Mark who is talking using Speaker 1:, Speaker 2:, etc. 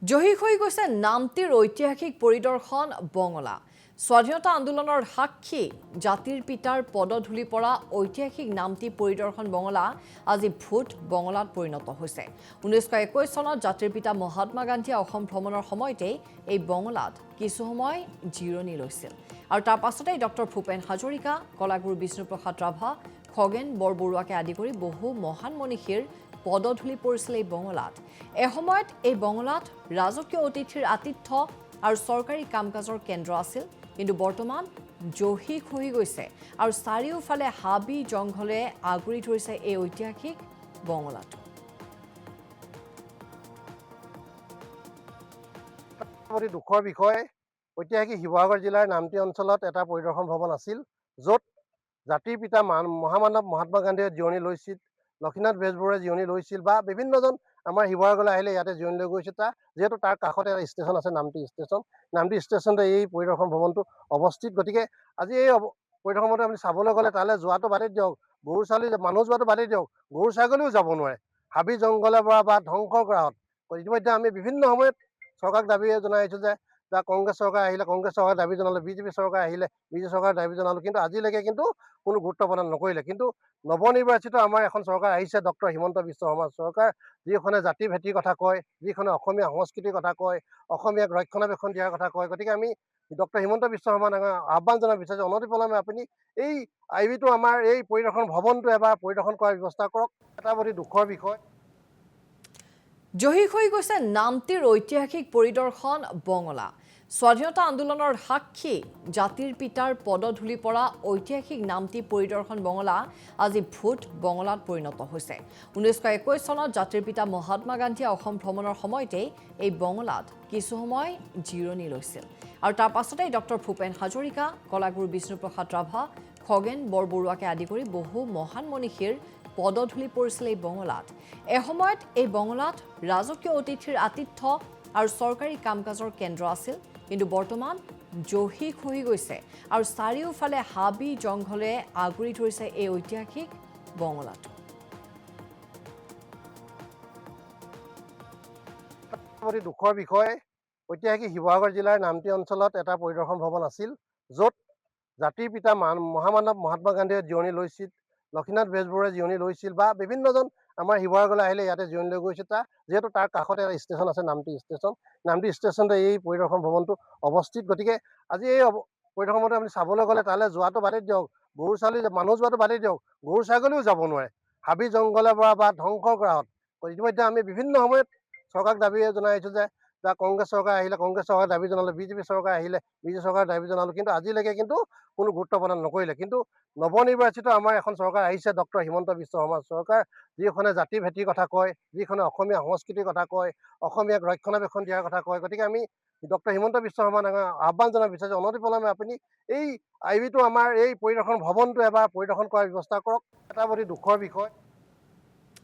Speaker 1: জহিৰ হৈ গৈছে নামটিৰ ঐতিহাসিক পৰিদৰ্শন বঙলা। স্বাধীনতা আন্দোলনৰ সাক্ষী জাতিৰ পিতাৰ পদধূলি পৰা ঐতিহাসিক নামটি পৰিদৰ্শন বঙলা আজি ভূত বঙলাত পৰিণত হৈছে। 1921 চনত জাতিৰ পিতা মহাত্মা গান্ধীয়ে অসম ভ্ৰমণৰ সময়তেই এই বঙলাত কিছু সময় জিৰণি লৈছিল আৰু তাৰ পাছতেই ডক্টৰ ভূপেন হাজৰিকা, কলাগুৰু বিষ্ণুপ্ৰসাদ ৰাভা, খগেন বৰবৰুৱাকে আদি কৰি বহু মহান মনীষীৰ পদধূলি পৰিছিল এই বঙলাত। এসময়ত এই বঙলাত ৰাজকীয় অতিথিৰ আতিথ্য আৰু চৰকাৰী কাম কাজৰ কেন্দ্ৰ আছিল, কিন্তু বৰ্তমান জহি খহি গৈছে আৰু চাৰিওফালে হাবি জংঘলে আগুৰি ধৰিছে এই ঐতিহাসিক বঙলাটো।
Speaker 2: দুখৰ বিষয়, ঐতিহাসিক শিৱসাগৰ জিলাৰ নামটি অঞ্চলত এটা পৰিদৰ্শন ভৱন আছিল, য'ত জাতিৰ পিতা মহামানৱ মহাত্মা গান্ধীয়ে জিৰণি লৈছিল, লক্ষ্মীনাথ বেজবৰুৱাই জিৰণি লৈছিল বা বিভিন্নজন আমাৰ শিৱসাগৰলৈ আহিলে ইয়াতে জিৰণি লৈ গৈছিল। যিহেতু তাৰ কাষতে এটা ষ্টেচন আছে, নামটি ষ্টেচন। নামটি ষ্টেচনতে এই পৰিদৰ্শন ভৱনটো অৱস্থিত। গতিকে আজি এই পৰিদৰ্শন ভৱনটো আপুনি চাবলৈ গ'লে তালৈ যোৱাটো বাদেই দিয়ক, গৰু ছাগলী মানুহ যোৱাটো বাদেই দিয়ক, গৰু ছাগলীও যাব নোৱাৰে হাবি জংঘলৰ পৰা বা ধ্বংসৰ কৰাত। ইতিমধ্যে আমি বিভিন্ন সময়ত চৰকাৰক দাবী জনাই আহিছোঁ যে কংগ্ৰেছ চৰকাৰ আহিলে কংগ্ৰেছ চৰকাৰে দাবী জনালোঁ, বিজেপি চৰকাৰ আহিলে বিজেপি চৰকাৰে দাবী জনালোঁ, কিন্তু আজিলৈকে কিন্তু কোনো গুৰুত্ব প্ৰদান নকৰিলে। কিন্তু নৱনিৰ্বাচিত আমাৰ এখন চৰকাৰ আহিছে, ডক্টৰ হিমন্ত বিশ্ব শৰ্মা চৰকাৰ, যিখনে জাতি ভেটিৰ কথা কয়, যিখনে অসমীয়া সংস্কৃতিৰ কথা কয়, অসমীয়াক ৰক্ষণাবেক্ষণ দিয়াৰ কথা কয়। গতিকে আমি ডক্টৰ হিমন্ত বিশ্ব শৰ্মাক আহ্বান জনাব বিচাৰিছোঁ, অনতিপলমে আপুনি এই আইবিটো আমাৰ এই পৰিদৰ্শন ভৱনটো এবাৰ পৰিদৰ্শন কৰাৰ ব্যৱস্থা কৰক। এটা অতি দুখৰ বিষয়।
Speaker 1: জহিৰ হৈ গৈছে নামটিৰ ঐতিহাসিক পৰিদৰ্শন বঙলা। স্বাধীনতা আন্দোলনৰ সাক্ষী জাতিৰ পিতাৰ পদধূলি পৰা ঐতিহাসিক নামটি পৰিদৰ্শন বঙলা আজি ভূত বঙলাত পৰিণত হৈছে। 1921 চনত জাতিৰ পিতা মহাত্মা গান্ধীয়ে অসম ভ্ৰমণৰ সময়তেই এই বঙলাত কিছু সময় জিৰণি লৈছিল আৰু তাৰ পাছতেই ডক্টৰ ভূপেন হাজৰিকা, কলাগুৰু বিষ্ণুপ্ৰসাদ ৰাভা, খগেন বৰবৰুৱাকে আদি কৰি বহু মহান মনীষীৰ পদধূলি পৰিছিল এই বঙলাত। এসময়ত এই বঙলাত ৰাজকীয় অতিথিৰ আতিথ্য আৰু চৰকাৰী কাম কাজৰ কেন্দ্ৰ আছিল, কিন্তু বৰ্তমান জহি খহি গৈছে আৰু চাৰিওফালে হাবি জংঘলে আগুৰি ধৰিছে এই ঐতিহাসিক বঙলাটো।
Speaker 2: অতি দুখৰ বিষয়, ঐতিহাসিক শিৱসাগৰ জিলাৰ নামটি অঞ্চলত এটা পৰিদৰ্শন ভৱন আছিল, য'ত জাতিৰ পিতা মহামানৱ মহাত্মা গান্ধীয়ে জিৰণি লৈছিল, লক্ষ্মীনাথ বেজবৰুৱাই জিৰণি লৈছিল বা বিভিন্নজন আমাৰ শিৱসাগৰলৈ আহিলে ইয়াতে জিৰণি লৈ গৈছিল। যিহেতু তাৰ কাষতে এটা ষ্টেচন আছে, নামটি ষ্টেচন। নামটি ষ্টেচনতে এই পৰিদৰ্শন ভৱনটো অৱস্থিত। গতিকে আজি এই পৰিদৰ্শন ভৱনটো আপুনি চাবলৈ গ'লে তালৈ যোৱাটো বাদেই দিয়ক, গৰু ছাগলী মানুহ যোৱাটো বাদেই দিয়ক, গৰু ছাগলীও যাব নোৱাৰে হাবি জংঘলৰ পৰা বা ধ্বংসৰ কৰাত। ইতিমধ্যে আমি বিভিন্ন সময়ত চৰকাৰক দাবী জনাই আহিছোঁ যে কংগ্ৰেছ চৰকাৰ আহিলে কংগ্ৰেছ চৰকাৰে দাবী জনালোঁ, বিজেপি চৰকাৰ আহিলে বিজেপি চৰকাৰে দাবী জনালোঁ, কিন্তু আজিলৈকে কিন্তু কোনো গুৰুত্ব প্ৰদান নকৰিলে। কিন্তু নৱনিৰ্বাচিত আমাৰ এখন চৰকাৰ আহিছে, ডক্টৰ হিমন্ত বিশ্ব শৰ্মা চৰকাৰ, যিখনে জাতি ভেটিৰ কথা কয়, যিখনে অসমীয়া সংস্কৃতিৰ কথা কয়, অসমীয়াক ৰক্ষণাবেক্ষণ দিয়াৰ কথা কয়। গতিকে আমি ডক্টৰ হিমন্ত বিশ্ব শৰ্মাক আহ্বান জনাব বিচাৰিছোঁ, অনতিপলমে আপুনি এই আইবিটো আমাৰ এই পৰিদৰ্শন ভৱনটো এবাৰ পৰিদৰ্শন কৰাৰ ব্যৱস্থা কৰক। এটা অতি দুখৰ বিষয়।